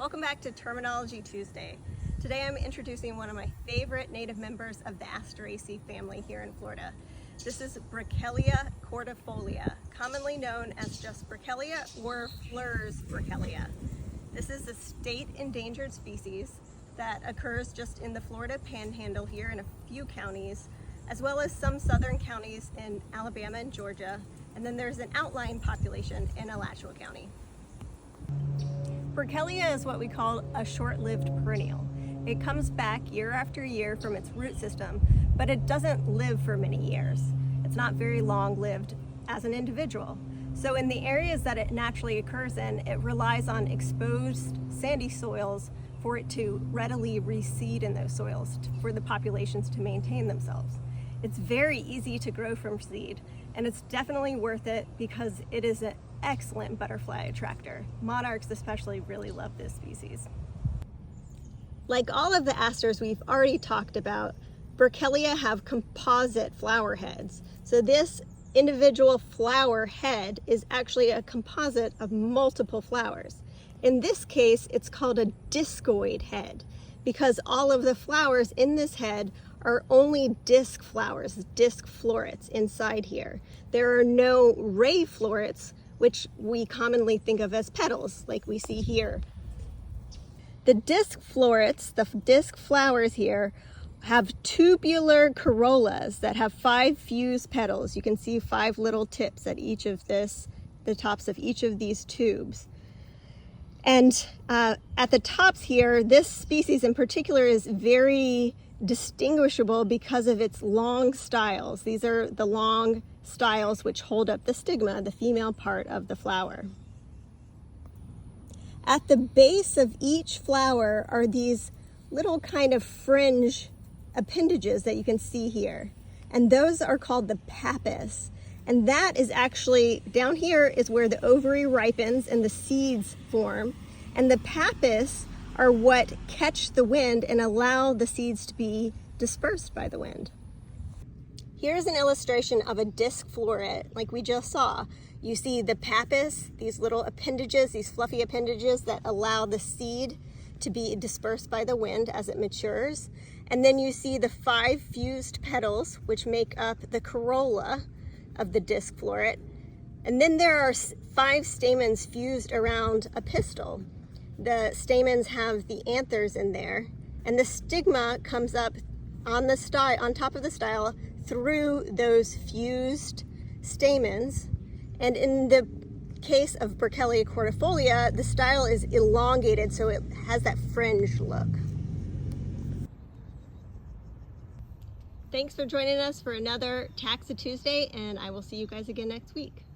Welcome back to Terminology Tuesday. Today I'm introducing one of my favorite native members of the Asteraceae family here in Florida. This is Brickellia cordifolia, commonly known as just Brickellia or Flyr's Brickellia. This is a state-endangered species that occurs just in the Florida panhandle here in a few counties, as well as some southern counties in Alabama and Georgia, and then there's an outlying population in Alachua County. Brickellia is what we call a short-lived perennial. It comes back year after year from its root system, but it doesn't live for many years. It's not very long-lived as an individual. So in the areas that it naturally occurs in, it relies on exposed sandy soils for it to readily reseed in those soils for the populations to maintain themselves. It's very easy to grow from seed, and it's definitely worth it because it is an excellent butterfly attractor. Monarchs especially really love this species. Like all of the asters we've already talked about, Brickellia have composite flower heads. So this individual flower head is actually a composite of multiple flowers. In this case, it's called a discoid head because all of the flowers in this head are only disc flowers, disc florets inside here. There are no ray florets, which we commonly think of as petals, like we see here. The disc florets, the disc flowers here, have tubular corollas that have 5 fused petals. You can see 5 little tips at each of the tops of each of these tubes. And at the tops here, this species in particular is very distinguishable because of its long styles. These are the long styles which hold up the stigma, the female part of the flower. At the base of each flower are these little kind of fringe appendages that you can see here. And those are called the pappus. And that is actually, down here is where the ovary ripens and the seeds form. And the pappus are what catch the wind and allow the seeds to be dispersed by the wind. Here's an illustration of a disc floret like we just saw. You see the pappus, these little appendages, these fluffy appendages that allow the seed to be dispersed by the wind as it matures. And then you see the 5 fused petals, which make up the corolla of the disc floret. And then there are 5 stamens fused around a pistil. The stamens have the anthers in there, and the stigma comes up on top of the style through those fused stamens. And in the case of Brickellia cordifolia, the style is elongated, so it has that fringed look. Thanks for joining us for another TAXA Tuesday, and I will see you guys again next week.